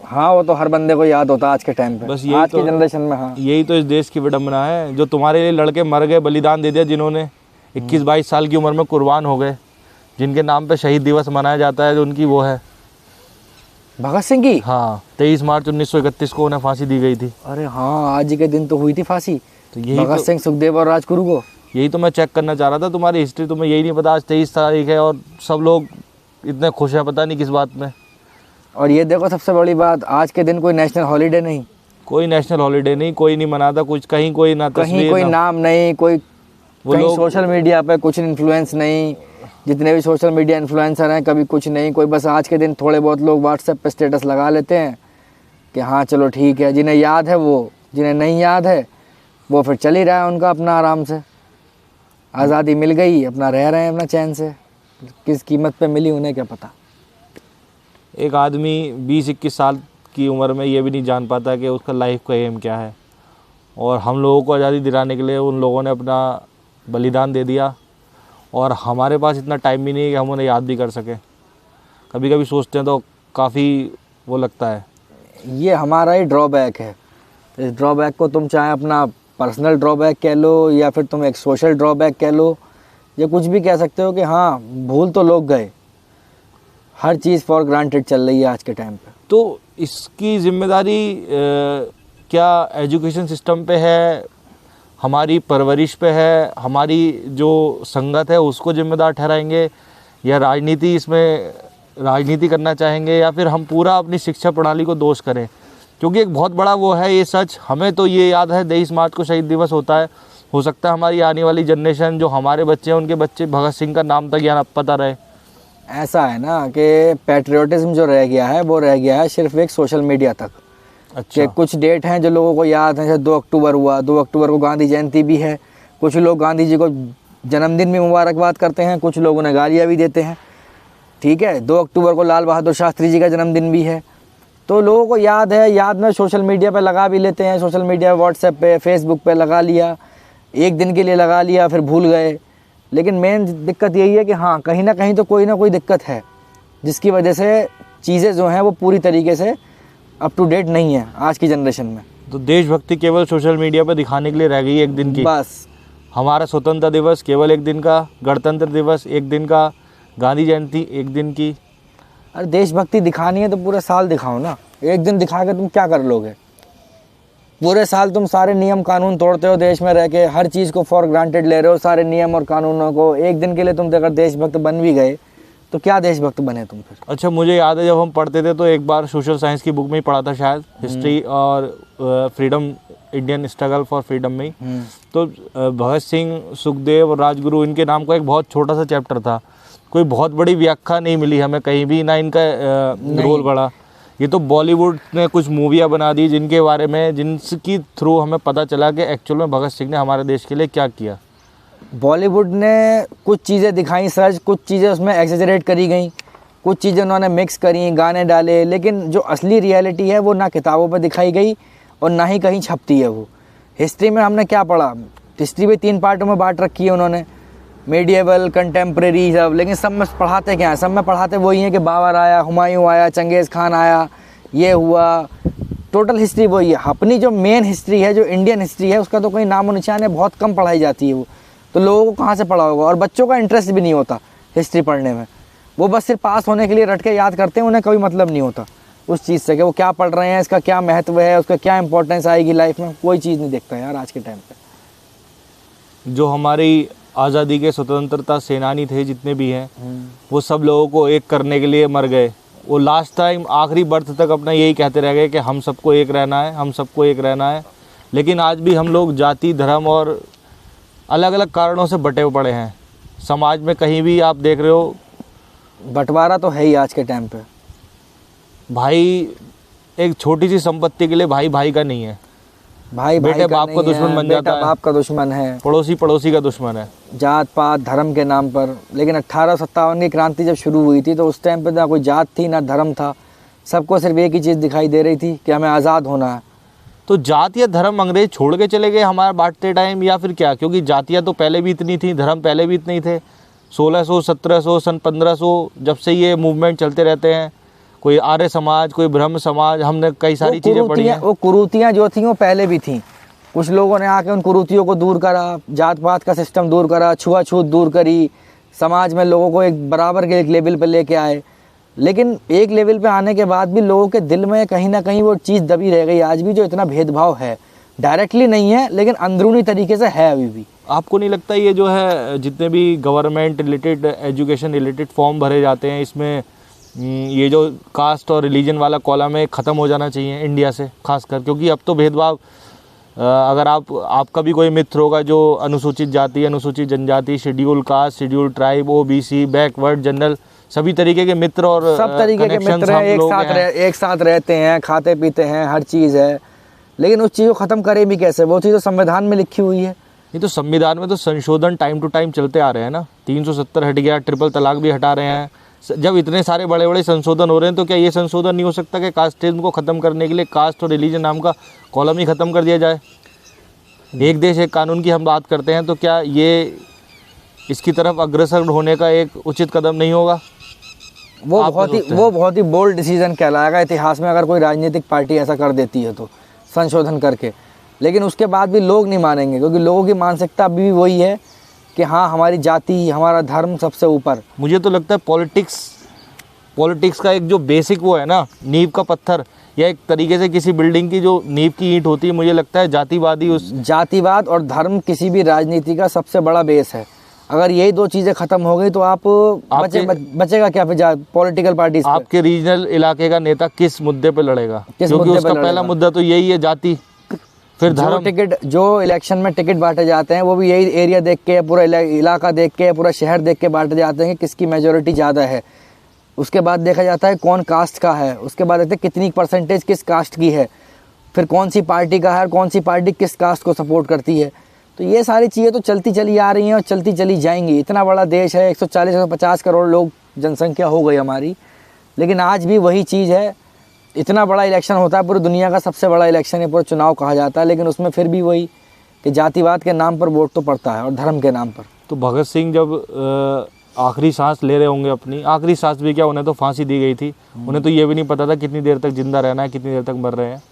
हाँ वो तो हर बंदे को याद होता है आज के टाइम पे, बस यही आज तो, की जनरेशन में। हाँ यही तो इस देश की विडंबना है, जो तुम्हारे लिए लड़के मर गए, बलिदान दे दिया, जिन्होंने 21-22 साल की उम्र में कुर्बान हो गए, जिनके नाम पे शहीद दिवस मनाया जाता है, जो उनकी वो है भगत सिंह की। हाँ 23 मार्च 1931 को उन्हें फांसी दी गई थी। अरे हाँ आज ही के दिन तो हुई थी फांसी, तो यही भगत सिंह, सुखदेव और राजगुरु को। यही तो मैं चेक करना चाह रहा था, तुम्हारी हिस्ट्री तुम्हें यही नहीं पता। आज 23 तारीख है और सब लोग इतने खुश हैं, पता नहीं किस बात में। और ये देखो सबसे बड़ी बात, आज के दिन कोई नेशनल हॉलीडे नहीं, कोई नेशनल हॉलीडे नहीं, कोई नहीं मनाता कुछ, कहीं कोई ना कहीं तस्वीर कोई ना, नाम नहीं, कोई कहीं लोग सोशल मीडिया पे कुछ इन्फ्लुएंस नहीं। जितने भी सोशल मीडिया इन्फ्लुएंसर हैं कभी कुछ नहीं, कोई बस आज के दिन थोड़े बहुत लोग व्हाट्सएप पे स्टेटस लगा लेते हैं कि हाँ चलो ठीक है, जिन्हें याद है वो, जिन्हें नहीं याद है वो फिर चल ही रहा है उनका अपना आराम से। आज़ादी मिल गई, अपना रह रहे हैं अपना चैन से, किस कीमत पे मिली उन्हें क्या पता। एक आदमी 20-21 साल की उम्र में ये भी नहीं जान पाता कि उसका लाइफ का एम क्या है, और हम लोगों को आज़ादी दिलाने के लिए उन लोगों ने अपना बलिदान दे दिया, और हमारे पास इतना टाइम भी नहीं है कि हम उन्हें याद भी कर सकें। कभी कभी सोचते हैं तो काफ़ी वो लगता है। ये हमारा ही ड्रॉबैक है। इस ड्रॉबैक को तुम चाहे अपना पर्सनल ड्रॉबैक कह लो या फिर तुम एक सोशल ड्रॉबैक कह लो, या कुछ भी कह सकते हो कि हाँ भूल तो लोग गए, हर चीज़ फॉर ग्रांटेड चल रही है आज के टाइम पे। तो इसकी जिम्मेदारी क्या एजुकेशन सिस्टम पे है, हमारी परवरिश पे है, हमारी जो संगत है उसको जिम्मेदार ठहराएंगे, या राजनीति इसमें राजनीति करना चाहेंगे, या फिर हम पूरा अपनी शिक्षा प्रणाली को दोष करें? क्योंकि एक बहुत बड़ा वो है ये सच, हमें तो ये याद है 23 मार्च को शहीद दिवस होता है, हो सकता है हमारी आने वाली जनरेशन, जो हमारे बच्चे हैं उनके बच्चे भगत सिंह का नाम तक या पता रहे। ऐसा है ना कि पैट्रियोटिज्म जो रह गया है वो रह गया है सिर्फ एक सोशल मीडिया तक। अच्छा, कि कुछ डेट हैं जो लोगों को याद है, जैसे 2 अक्टूबर हुआ, 2 अक्टूबर को गांधी जयंती भी है, कुछ लोग गांधी जी को जन्मदिन में मुबारकबाद करते हैं, कुछ लोग उन्हें गालियाँ भी देते हैं। ठीक है, 2 अक्टूबर को लाल बहादुर शास्त्री जी का जन्मदिन भी है, तो लोगों को याद है, याद में सोशल मीडिया पे लगा भी लेते हैं, सोशल मीडिया व्हाट्सएप पे फेसबुक पे लगा लिया, एक दिन के लिए लगा लिया फिर भूल गए। लेकिन मेन दिक्कत यही है कि हाँ कहीं ना कहीं तो कोई ना कोई दिक्कत है जिसकी वजह से चीज़ें जो हैं वो पूरी तरीके से अप टू डेट नहीं है आज की जनरेशन में। तो देशभक्ति केवल सोशल मीडिया पर दिखाने के लिए रह गई एक दिन की। बस हमारा स्वतंत्रता दिवस केवल एक दिन का, गणतंत्र दिवस एक दिन का, गांधी जयंती एक दिन की। अरे देशभक्ति दिखानी है तो पूरे साल दिखाओ ना, एक दिन दिखा के तुम क्या कर लोगे? पूरे साल तुम सारे नियम कानून तोड़ते हो देश में रह के, हर चीज़ को फॉर ग्रांटेड ले रहे हो, सारे नियम और कानूनों को। एक दिन के लिए तुम अगर देशभक्त बन भी गए तो क्या देशभक्त बने तुम फिर? अच्छा, मुझे याद है जब हम पढ़ते थे तो एक बार सोशल साइंस की बुक में ही पढ़ा था शायद, हिस्ट्री और freedom, Indian struggle for freedom में ही। तो भगत सिंह, सुखदेव और राजगुरु, इनके नाम का एक बहुत छोटा सा चैप्टर था, कोई बहुत बड़ी व्याख्या नहीं मिली हमें कहीं भी, ना इनका रोल बढ़ा। ये तो बॉलीवुड ने कुछ मूवियाँ बना दी जिनके बारे में, जिनकी थ्रू हमें पता चला कि एक्चुअल में भगत सिंह ने हमारे देश के लिए क्या किया। बॉलीवुड ने कुछ चीज़ें दिखाई सच, कुछ चीज़ें उसमें एक्सेजरेट करी गई, कुछ चीज़ें उन्होंने मिक्स करी, गाने डाले, लेकिन जो असली रियलिटी है वो ना किताबों पर दिखाई गई और ना ही कहीं छपती है। वो हिस्ट्री में हमने क्या पढ़ा, हिस्ट्री भी 3 पार्टों में बांट रखी है उन्होंने, मीडिएवल, कंटेम्प्रेरी, सब। लेकिन सब में पढ़ाते क्या है? सब में पढ़ाते वही है कि बाबर आया, हुमायूं आया, चंगेज़ खान आया, ये हुआ, टोटल हिस्ट्री वही है। अपनी जो मेन हिस्ट्री है, जो इंडियन हिस्ट्री है, उसका तो कोई नामो निशान है, बहुत कम पढ़ाई जाती है वो। तो लोगों को कहाँ से पढ़ा होगा? और बच्चों का इंटरेस्ट भी नहीं होता हिस्ट्री पढ़ने में, वो बस सिर्फ पास होने के लिए रट के याद करते हैं, उन्हें कोई मतलब नहीं होता उस चीज़ से कि वो क्या पढ़ रहे हैं, इसका क्या महत्व है, उसका क्या इंपॉर्टेंस आएगी लाइफ में, कोई चीज़ नहीं देखता यार आज के टाइम पे। जो हमारी आज़ादी के स्वतंत्रता सेनानी थे जितने भी हैं, वो सब लोगों को एक करने के लिए मर गए। वो लास्ट टाइम आखिरी बर्थ तक अपना यही कहते रह गए कि हम सबको एक रहना है, हम सबको एक रहना है। लेकिन आज भी हम लोग जाति, धर्म और अलग अलग कारणों से बटे पड़े हैं। समाज में कहीं भी आप देख रहे हो बंटवारा तो है ही आज के टाइम पे। भाई एक छोटी सी संपत्ति के लिए भाई भाई का नहीं है, भाई बेटे बाप का दुश्मन बन जाता है, बाप का दुश्मन है, पड़ोसी पड़ोसी का दुश्मन है, जात पात धर्म के नाम पर। लेकिन 1857 की क्रांति जब शुरू हुई थी तो उस टाइम पे ना कोई जात थी ना धर्म था, सबको सिर्फ एक ही चीज़ दिखाई दे रही थी कि हमें आज़ाद होना है। तो जात या धर्म अंग्रेज छोड़ के चले गए हमारे बांटते टाइम, या फिर क्या? क्योंकि जातियाँ तो पहले भी इतनी थी, धर्म पहले भी इतने ही थे। 1600, 1700, सन 1500 जब से ये मूवमेंट चलते रहते हैं, कोई आर्य समाज, कोई ब्रह्म समाज, हमने कई सारी चीज़ें पढ़ी हैं। वो कुरीतियाँ जो थी वो पहले भी थी। कुछ लोगों ने आके उन कुरीतियों को दूर करा, जात पात का सिस्टम दूर करा, छुआछूत दूर करी, समाज में लोगों को एक बराबर के एक लेवल पे लेके आए। लेकिन एक लेवल पे आने के बाद भी लोगों के दिल में कहीं ना कहीं वो चीज़ दबी रह गई आज भी, जो इतना भेदभाव है। डायरेक्टली नहीं है लेकिन अंदरूनी तरीके से है अभी भी। आपको नहीं लगता ये जो है जितने भी government related, education related form भरे जाते हैं, इसमें ये जो कास्ट और रिलीजन वाला कॉलम है ख़त्म हो जाना चाहिए इंडिया से खासकर? क्योंकि अब तो भेदभाव, अगर आपका भी कोई मित्र होगा जो अनुसूचित जाति, अनुसूचित जनजाति, schedule caste, schedule tribe, OBC, backward, general, सभी तरीके के मित्र और सब तरीके के मित्र हैं, एक साथ रहते हैं, खाते पीते हैं, हर चीज़ है। लेकिन उस चीज़ को ख़त्म करें भी कैसे? वो चीज़ तो संविधान में लिखी हुई है। ये तो संविधान में तो संशोधन टाइम टू टाइम चलते आ रहे हैं ना। 370 हट गया, ट्रिपल तलाक भी हटा रहे हैं। जब इतने सारे बड़े बड़े संशोधन हो रहे हैं तो क्या ये संशोधन नहीं हो सकता कि कास्टिज्म को ख़त्म करने के लिए कास्ट और रिलीजन नाम का कॉलम ही ख़त्म कर दिया जाए? एक देश एक कानून की हम बात करते हैं, तो क्या ये इसकी तरफ अग्रसर होने का एक उचित कदम नहीं होगा? वो बहुत ही बोल्ड डिसीजन कहलाएगा इतिहास में, अगर कोई राजनीतिक पार्टी ऐसा कर देती है तो, संशोधन करके। लेकिन उसके बाद भी लोग नहीं मानेंगे, क्योंकि लोगों की मानसिकता अभी भी वही है कि हाँ, हमारी जाति, हमारा धर्म सबसे ऊपर। मुझे तो लगता है पॉलिटिक्स का एक जो बेसिक वो है ना, नींव का पत्थर, या एक तरीके से किसी बिल्डिंग की जो नींव की ईंट होती है, मुझे लगता है जातिवाद और धर्म किसी भी राजनीति का सबसे बड़ा बेस है। अगर यही दो चीज़ें ख़त्म हो गई तो बचेगा क्या फिर पॉलिटिकल पार्टीज? आपके रीजनल इलाके का नेता किस मुद्दे पे लड़ेगा? क्योंकि उसका पहला मुद्दा तो यही है, जाति, फिर धर्म। जो इलेक्शन में टिकट बांटे जाते हैं वो भी यही एरिया देख के, पूरा इलाका देख के, पूरा शहर देख के बांटे जाते हैं कि किसकी मेजोरिटी ज़्यादा है। उसके बाद देखा जाता है कौन कास्ट का है, उसके बाद देखते हैं कितनी परसेंटेज किस कास्ट की है, फिर कौन सी पार्टी का है और कौन सी पार्टी किस कास्ट को सपोर्ट करती है। तो ये सारी चीज़ें तो चलती चली आ रही हैं और चलती चली जाएंगी। इतना बड़ा देश है, 140-150 करोड़ लोग जनसंख्या हो गई हमारी, लेकिन आज भी वही चीज़ है। इतना बड़ा इलेक्शन होता है, पूरी दुनिया का सबसे बड़ा इलेक्शन है, पूरा चुनाव कहा जाता है, लेकिन उसमें फिर भी वही कि जातिवाद के नाम पर वोट तो पड़ता है और धर्म के नाम पर। तो भगत सिंह जब आखिरी सांस ले रहे होंगे, अपनी आखिरी सांस भी क्या, उन्हें तो फांसी दी गई थी, उन्हें तो ये भी नहीं पता था कितनी देर तक जिंदा रहना है, कितनी देर तक मर रहे हैं।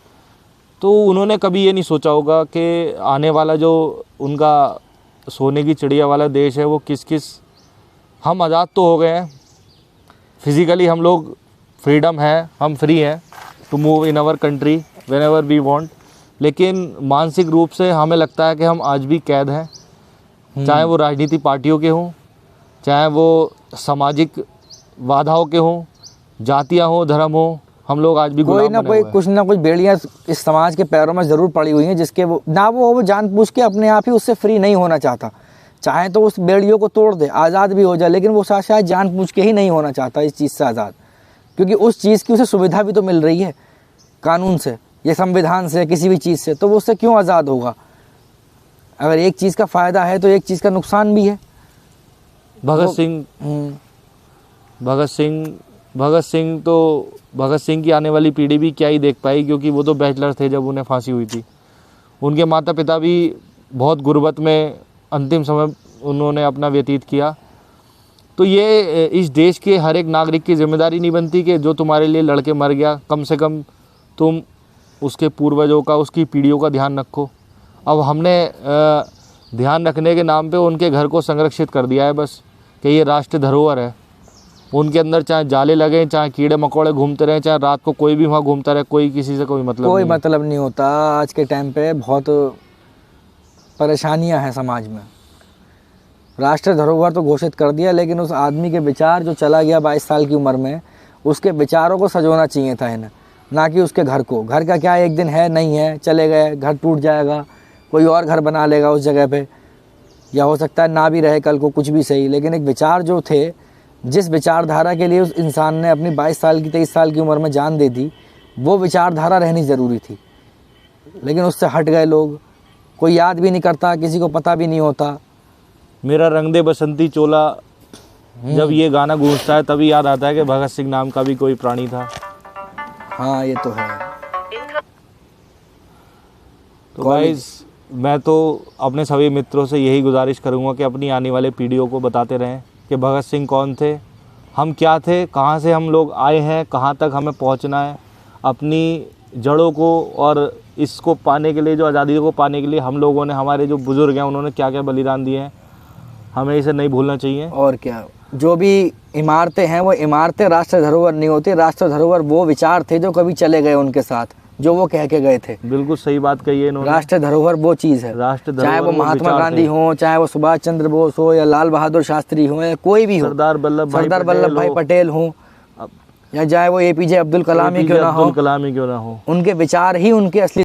तो उन्होंने कभी ये नहीं सोचा होगा कि आने वाला जो उनका सोने की चिड़िया वाला देश है वो किस हम आज़ाद तो हो गए हैं फिज़िकली, हम लोग फ्रीडम है, हम फ्री हैं to move in our country whenever we want, लेकिन मानसिक रूप से हमें लगता है कि हम आज भी कैद हैं। चाहे वो राजनीतिक पार्टियों के हों, चाहे वो सामाजिक बाधाओं के हों, जातियाँ हों, धर्म हो, हम लोग आज भी कोई ना कोई कुछ ना कुछ बेड़ियाँ इस समाज के पैरों में ज़रूर पड़ी हुई हैं, जिसके वो जानबूझ के अपने आप ही उससे फ्री नहीं होना चाहता। चाहे तो उस बेड़ियों को तोड़ दे, आज़ाद भी हो जाए, लेकिन वो शायद जानबूझ के ही नहीं होना चाहता इस चीज़ से आज़ाद, क्योंकि उस चीज़ की उसे सुविधा भी तो मिल रही है कानून से या संविधान से, किसी भी चीज़ से, तो वो उससे क्यों आज़ाद होगा? अगर एक चीज़ का फ़ायदा है तो एक चीज़ का नुकसान भी है। भगत सिंह की आने वाली पीढ़ी भी क्या ही देख पाई, क्योंकि वो तो बैचलर थे जब उन्हें फांसी हुई थी। उनके माता पिता भी बहुत गुर्बत में अंतिम समय उन्होंने अपना व्यतीत किया। तो ये इस देश के हर एक नागरिक की जिम्मेदारी नहीं बनती कि जो तुम्हारे लिए लड़के मर गया, कम से कम तुम उसके पूर्वजों का, उसकी पीढ़ियों का ध्यान रखो। अब हमने ध्यान रखने के नाम पे उनके घर को संरक्षित कर दिया है बस, कि ये राष्ट्रीय धरोहर है। उनके अंदर चाहे जाले लगे, चाहे कीड़े मकोड़े घूमते रहे, चाहे रात को कोई भी वहाँ घूमता रहे, कोई किसी से कोई मतलब नहीं होता। आज के टाइम पे बहुत परेशानियां हैं समाज में। राष्ट्रीय धरोहर तो घोषित कर दिया, लेकिन उस आदमी के विचार जो चला गया 22 साल की उम्र में, उसके विचारों को सजोना चाहिए था इन्हें, ना कि उसके घर को। घर का क्या, एक दिन है नहीं है, चले गए, घर टूट जाएगा, कोई और घर बना लेगा उस जगह पे, या हो सकता है ना भी रहे कल को, कुछ भी सही। लेकिन एक विचार जो थे, जिस विचारधारा के लिए उस इंसान ने अपनी 22 साल की 23 साल की उम्र में जान दे दी, वो विचारधारा रहनी ज़रूरी थी। लेकिन उससे हट गए लोग, कोई याद भी नहीं करता, किसी को पता भी नहीं होता। मेरा रंग दे बसंती चोला, जब ये गाना गूंजता है तभी याद आता है कि भगत सिंह नाम का भी कोई प्राणी था। हाँ, ये तो है। तो गाइस, मैं तो अपने सभी मित्रों से यही गुजारिश करूँगा कि अपनी आने वाले पीढ़ियों को बताते रहें कि भगत सिंह कौन थे, हम क्या थे, कहाँ से हम लोग आए हैं, कहाँ तक हमें पहुँचना है, अपनी जड़ों को और इसको पाने के लिए, जो आज़ादी को पाने के लिए हम लोगों ने, हमारे जो बुज़ुर्ग हैं उन्होंने क्या क्या बलिदान दिए हैं, हमें इसे नहीं भूलना चाहिए। और क्या, जो भी इमारतें हैं वो इमारतें राष्ट्र धरोहर नहीं होती। राष्ट्र धरोहर वो विचार थे जो कभी चले गए उनके साथ, जो वो कह के गए थे। बिल्कुल सही बात कही है इन्होंने। राष्ट्र धरोहर वो चीज़ है, राष्ट्र धरोहर चाहे वो वो महात्मा विचार गांधी थे। हो, चाहे वो सुभाष चंद्र बोस हो, या लाल बहादुर शास्त्री हो, या कोई भी हो, सरदार सरदार वल्लभ भाई पटेल हो, अब या चाहे वो APJ अब्दुल कलाम ही क्यों ना हो, अब्दुल कलाम ही क्यों ना हो, उनके विचार ही उनके असली